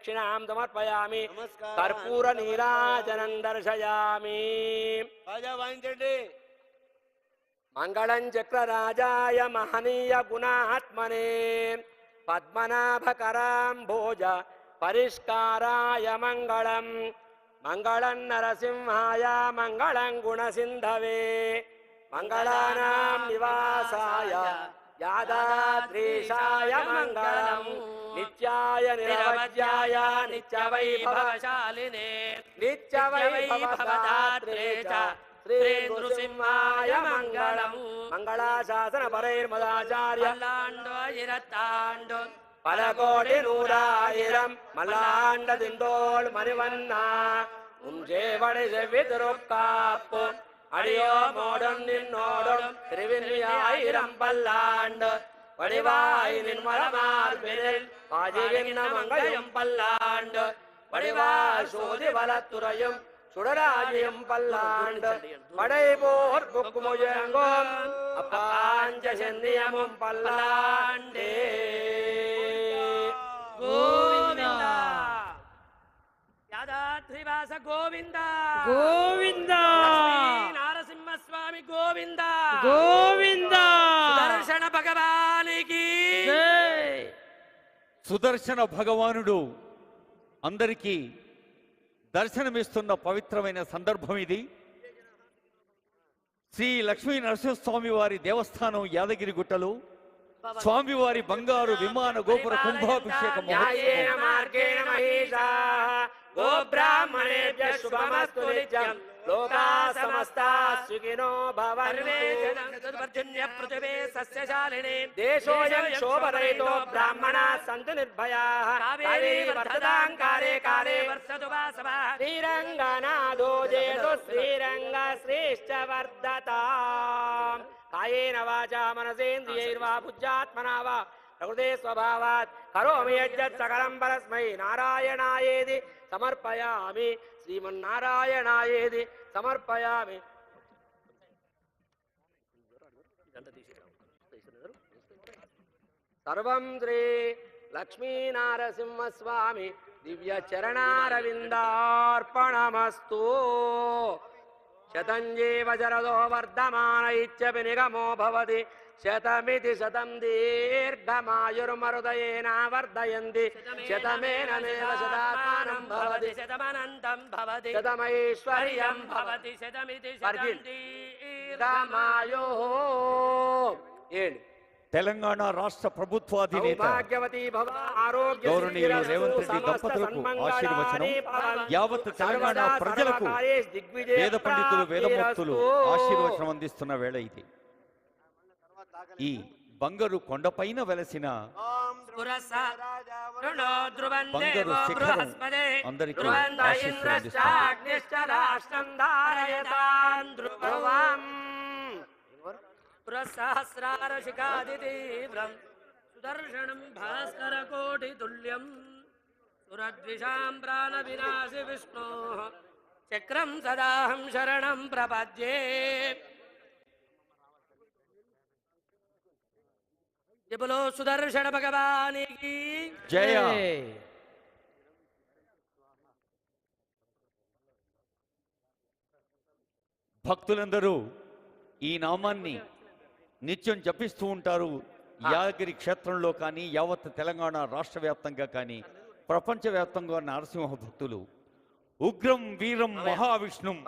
दक्षिणां समर्पयामि कर्पूर नीराजनं दर्शयामि मंगलं चक्रराजाय महनीय गुणात्मने पद्मनाभकराम्भोज परिष्काराय मंगलं मंगलं नरसिंहाय मंगलं गुणसिन्धवे मंगलानां निवासाय यादाद्रीशाय मंगलं नित्याय निरवज्याय नित्यवैभवशालिने नित्यवैभवदात्रे च श्री नृसिंहाय मंगलं मंगलाशासन परैर्मदाचार्य पलकोटि नूरायिरं मल्लांड दिंडोल मणिवन्ना उंजेवडि सेवितुरुक्काप्पु अडियो मोडम निन्नोडम त्रिविन्यायिरं पल्लांड वडिवाय निर्मलमार्बिनिल आजिविन्न मंगयं पल्लांड वडिवा शोधि वलत्तुरयं सुडराजियं पल्लांड वडैपोर बुक्मुजंगोम अपांच चन्दियमुं पल्लांडे गोविंदा यादाद्रिवास गोविंदा गोविंदा नारसिंह स्वामी गोविंदा गोविंदा सुदर्शन भगवानिकी जय సుదర్శన భగవానుడు అందరికీ దర్శనమిస్తున్న పవిత్రమైన సందర్భం ఇది. శ్రీ లక్ష్మీ నరసింహస్వామి వారి దేవస్థానం యాదగిరి గుట్టలో స్వామివారి బంగారు విమాన గోపుర కుంభాభిషేక మహోత్సవం लोका समस्ता सुखिनो भवन्तु सस्यशालिने देशोऽयं शोभरहितो ब्राह्मणाः सन्तु निर्भयाः कावेरी वर्धतां काले काले वर्षतु वासवः श्रीरङ्गनाथो जेतु श्रीरङ्गश्रेष्ठ वर्धताम् कायेन वाचा मनसेन्द्रियैर्वा बुद्ध्यात्मना वा प्रकृते स्वभावात् करोमि यज्जत् सकलं परस्मै नारायणायेति समर्पयामि श्रीमन्नारायणायेति समर्पयामि सर्वं श्री लक्ष्मी नारसिंह स्वामी दिव्य चरणारविन्दार्पणमस्तु शतञ्जीव शरदो वर्धमान इत्यपि निगमो भवति शतमिति शतं दीर्घमायुर्मरुदयेन वर्धयन्ति शतमेनमेव शतात्मानं भवति शतमनन्तं भवति शतमैश्वर्यं भवति शतमिति शतं दीर्घमायुः తెలంగాణ రాష్ట్ర ప్రభుత్వాధినేత గౌరవనీయులు రేవంత్ రెడ్డి దంపతులకు ఆశీర్వచనం యావత్ తెలంగాణ ప్రజలకు వేద పండితులు వేదమూర్తులు ఆశీర్వచనం అందిస్తున్న వేళ ఇది. ఈ బంగారు కొండపైన వెలసిన బంగారు శిఖరం అందరికీ ఆశీస్సులు అందిస్తుంది. सहस्रारशिखादितीव्रं सुदर्शनं भास्करकोटितुल्यं सुरद्विषां प्राणविनाशि विष्णोः चक्रं सदाहं शरणं प्रपद्ये जय बोलो सुदर्शन भगवान की जय. భక్తులందరూ ఈ నామాన్ని నిత్యం జపిస్తూ ఉంటారు. యాదగిరి క్షేత్రంలో కానీ యావత్ తెలంగాణ రాష్ట్ర వ్యాప్తంగా కానీ ప్రపంచవ్యాప్తంగా నరసింహ భక్తులు ఉగ్రం వీరం మహావిష్ణుం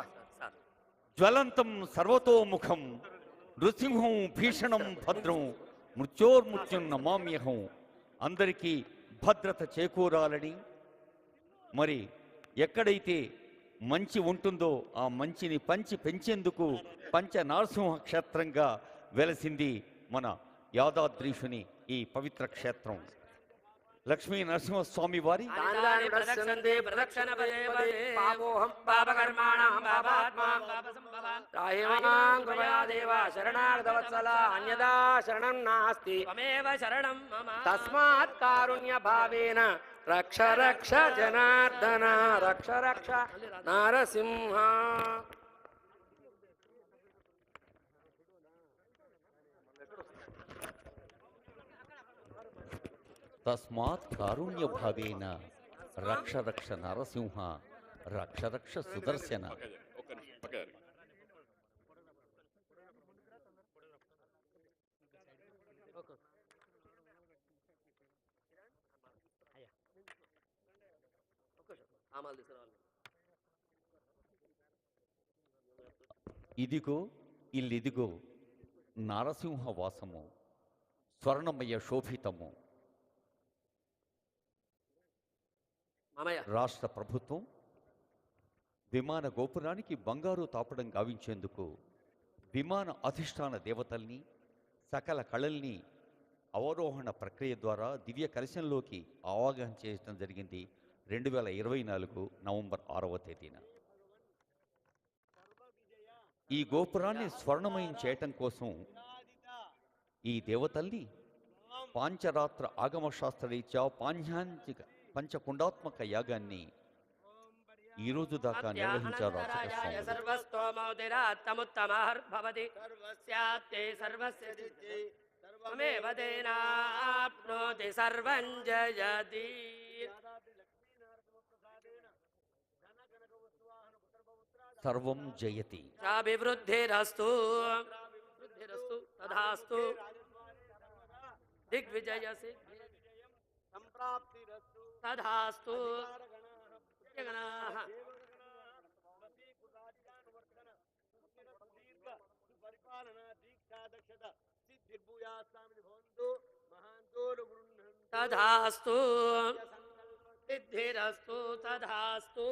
జ్వలంతం సర్వతోముఖం నృసింహం భీషణం భద్రం మృత్యోర్మృత్యుం నమామ్యహం అందరికీ భద్రత చేకూరాలని, మరి ఎక్కడైతే మంచి ఉంటుందో ఆ మంచిని పంచి పెంచేందుకు పంచ నరసింహ క్షేత్రంగా వెలసింది మన యాదాద్రీషుని ఈ పవిత్ర క్షేత్రం. లక్ష్మీ నరసింహస్వామి వారి తస్మాత్ కారుణ్య భావేన రక్ష రక్ష జనార్దన రక్ష రక్ష నరసింహ. తస్మాత్ కారుణ్య భావేన రక్ష రక్ష నరసింహ రక్ష రక్ష సుదర్శన. ఇదిగో ఇల్లిదిగో నారసింహ వాసము స్వర్ణమయ శోభితము. రాష్ట్ర ప్రభుత్వం విమాన గోపురానికి బంగారు తాపడం గావించేందుకు విమాన అధిష్టాన దేవతల్ని సకల కళల్ని అవరోహణ ప్రక్రియ ద్వారా దివ్య కలశంలోకి ఆవాహన చేయడం జరిగింది 2024 నవంబర్ 6వ తేదీన. ఈ గోపురాన్ని స్వర్ణమయం చేయటం కోసం ఈ దేవతల్ని పాంచరాత్ర ఆగమశాస్త్రరీత్యా పాంచాంచిక పంచకుండాత్మక యాగాన్ని ఈ రోజు దాకా నిర్వహించారు అర్చక స్వాములు. సర్వం జయతి. అభివృద్ధిరస్తు తథాస్తు. దిగ్విజయ సంప్రాప్తిరస్తు తథాస్తు. తథాస్తు. సిద్ధిరస్తు తథాస్తు.